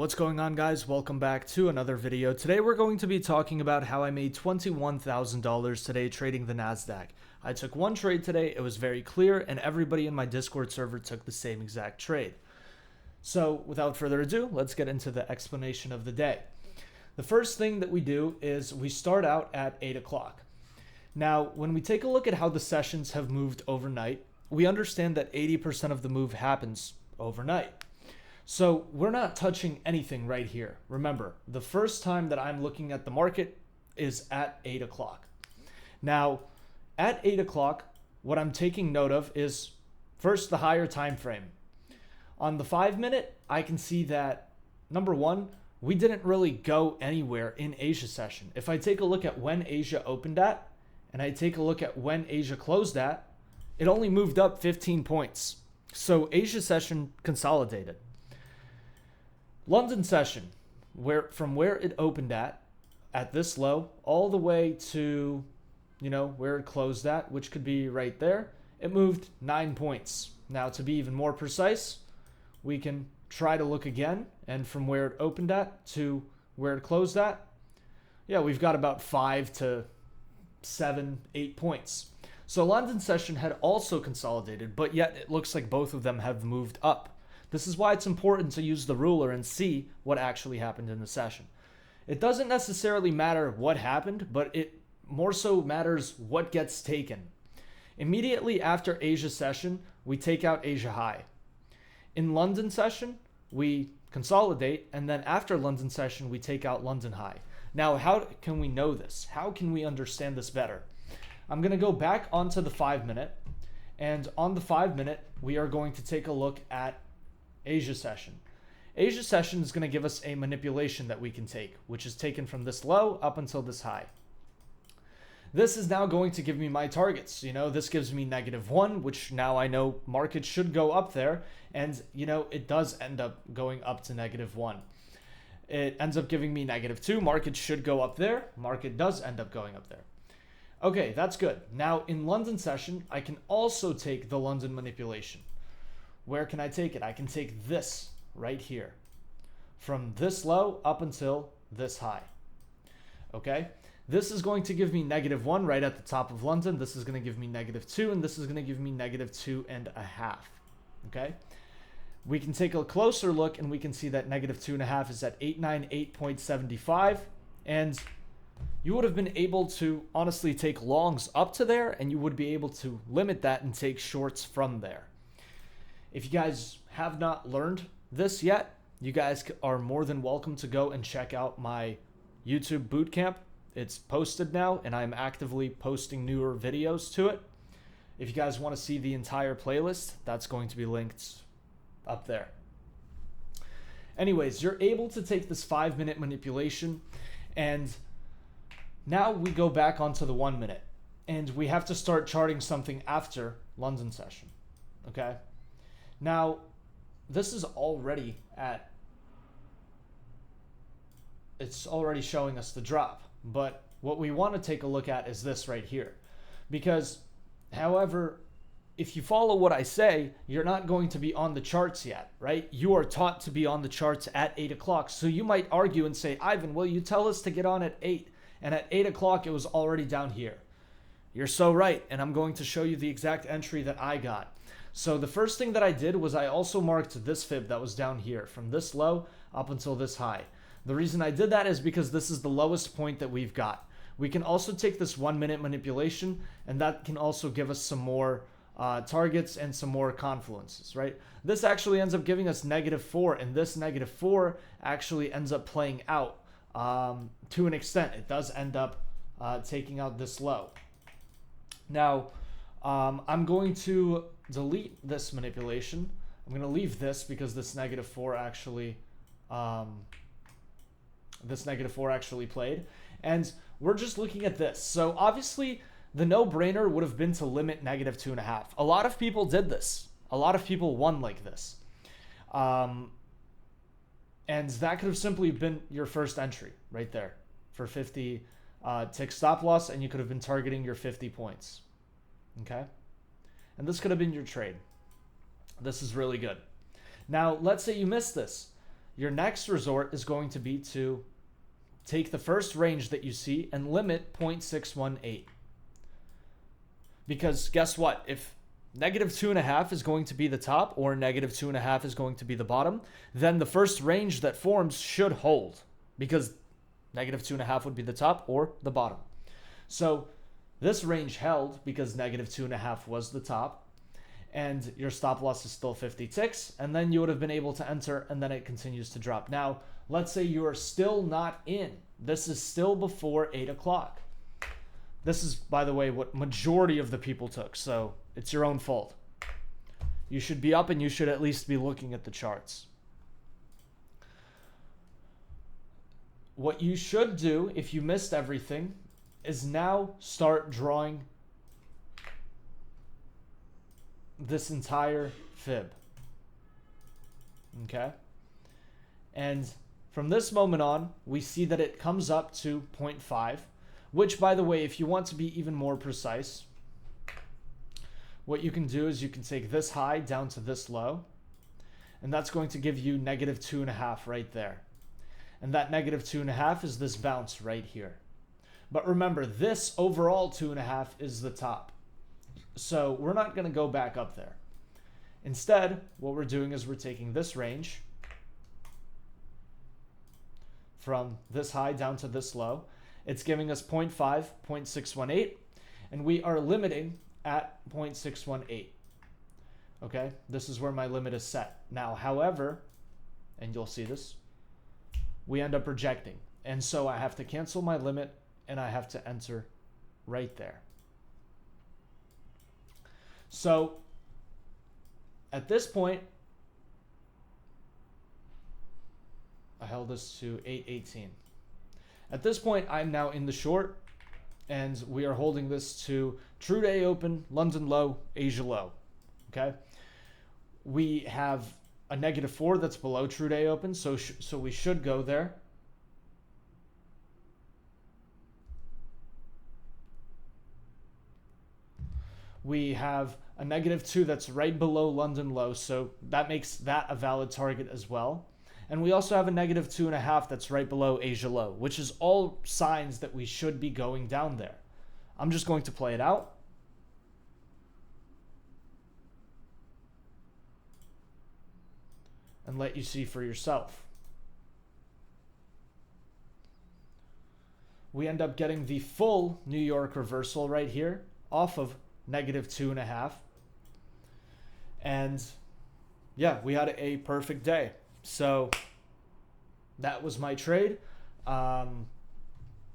What's going on, guys? Welcome back to another video. Today we're going to be talking about how I made $21,000 today trading the NASDAQ. I took one trade today, it was very clear, and everybody in my Discord server took the same exact trade. So without further ado, let's get into the explanation of the day. The first thing that we do is we start out at 8 o'clock. Now, when we take a look at how the sessions have moved overnight, we understand that 80% of the move happens overnight. So we're not touching anything right here. Remember, the first time that I'm looking at the market is at 8 o'clock. Now, at 8 o'clock, what I'm taking note of is first the higher time frame. On the 5-minute, I can see that, number one, we didn't really go anywhere in Asia session. If I take a look at when Asia opened at, and I take a look at when Asia closed at, it only moved up 15 points. So Asia session consolidated. London session, from where it opened at this low, all the way to, where it closed at, which could be right there, it moved 9 points. Now, to be even more precise, we can try to look again, and from where it opened at to where it closed at, yeah, we've got about 5 to 7, 8 points. So London session had also consolidated, but yet it looks like both of them have moved up. This is why it's important to use the ruler and see what actually happened in the session. It doesn't necessarily matter what happened, but it more so matters what gets taken. Immediately after Asia session, we take out Asia high. In London session, we consolidate, and then after London session, we take out London high. Now, how can we know this? How can we understand this better? I'm going to go back onto the 5-minute, and on the 5-minute, we are going to take a look at Asia session. Asia session is going to give us a manipulation that we can take, which is taken from this low up until this high. This is now going to give me my targets. This gives me -1, which now I know market should go up there, and it does end up going up to -1. It ends up giving me -2. Market should go up there. Market does end up going up there. Okay, that's good. Now in London session, I can also take the London manipulation. Where can I take it? I can take this right here, from this low up until this high. Okay, this is going to give me -1 right at the top of London. This is going to give me -2, and this is going to give me -2.5. Okay, we can take a closer look, and we can see that -2.5 is at 898.75, and you would have been able to honestly take longs up to there, and you would be able to limit that and take shorts from there. If you guys have not learned this yet, you guys are more than welcome to go and check out my YouTube bootcamp. It's posted now, and I'm actively posting newer videos to it. If you guys want to see the entire playlist, that's going to be linked up there. Anyways, you're able to take this 5-minute manipulation, and now we go back onto the 1-minute, and we have to start charting something after London session. Okay? Now, this is already it's already showing us the drop, but what we want to take a look at is this right here. Because, however, if you follow what I say, you're not going to be on the charts yet, right? You are taught to be on the charts at 8 o'clock. So you might argue and say, Ivan, will you tell us to get on at 8? And at 8 o'clock, it was already down here. You're so right, and I'm going to show you the exact entry that I got. So the first thing that I did was I also marked this fib that was down here from this low up until this high. The reason I did that is because this is the lowest point that we've got. We can also take this 1-minute manipulation, and that can also give us some more targets and some more confluences, right? This actually ends up giving us -4, and this -4 actually ends up playing out to an extent. It does end up taking out this low. Now, I'm going to delete this manipulation. I'm going to leave this because this -4 actually played, and we're just looking at this. So obviously the no-brainer would have been to limit -2.5. A lot of people did this. A lot of people won like this, and that could have simply been your first entry right there for 50 tick stop loss, and you could have been targeting your 50 points. Okay, and this could have been your trade. This is really good. Now, let's say you missed this. your next resort is going to be to take the first range that you see and limit 0.618. Because guess what? If -2.5 is going to be the top or -2.5 is going to be the bottom, then the first range that forms should hold, because -2.5 would be the top or the bottom. So this range held because -2.5 was the top, and your stop loss is still 50 ticks, and then you would have been able to enter, and then it continues to drop. Now, let's say you are still not in. This is still before 8 o'clock. This is, by the way, what majority of the people took, so it's your own fault. You should be up, and you should at least be looking at the charts. What you should do, if you missed everything, is now start drawing this entire fib. Okay? And from this moment on, we see that it comes up to 0.5, which, by the way, if you want to be even more precise, what you can do is you can take this high down to this low, and that's going to give you -2.5 right there. And that -2.5 is this bounce right here. But remember, this overall 2.5 is the top. So we're not going to go back up there. Instead, what we're doing is we're taking this range from this high down to this low. It's giving us 0.5, 0.618, and we are limiting at 0.618. Okay, this is where my limit is set. Now, however, and you'll see this, we end up rejecting. And so I have to cancel my limit, and I have to enter right there. So at this point, I held this to 818. At this point, I'm now in the short, and we are holding this to true day open, London low, Asia low. Okay, we have a -4 that's below true day open, so we should go there. We have a -2 that's right below London low, so that makes that a valid target as well. And we also have a -2.5 that's right below Asia low, which is all signs that we should be going down there. I'm just going to play it out. And let you see for yourself. We end up getting the full New York reversal right here off of -2.5. And yeah, we had a perfect day. So that was my trade.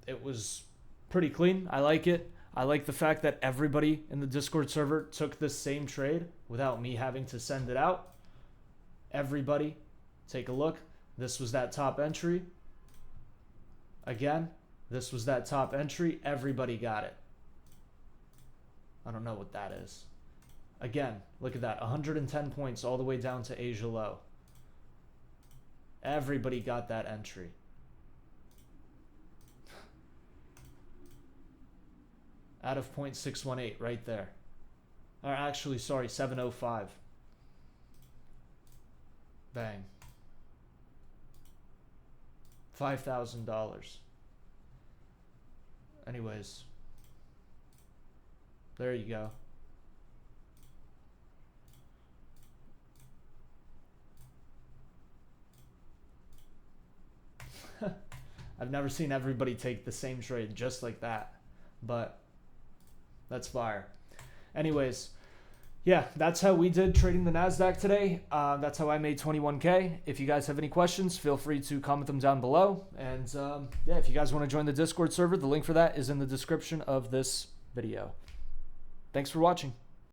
It was pretty clean. I like it. I like the fact that everybody in the Discord server took this same trade without me having to send it out. Everybody, take a look. This was that top entry. Again, this was that top entry. Everybody got it. I don't know what that is. Again, look at that. 110 points all the way down to Asia low. Everybody got that entry. Out of 0.618 right there. Or actually, sorry, 705. Bang. $5,000. Anyways. There you go. I've never seen everybody take the same trade just like that, but that's fire. Anyways, yeah, that's how we did trading the NASDAQ today. That's how I made 21K. If you guys have any questions, feel free to comment them down below. And yeah, if you guys want to join the Discord server, the link for that is in the description of this video. Thanks for watching.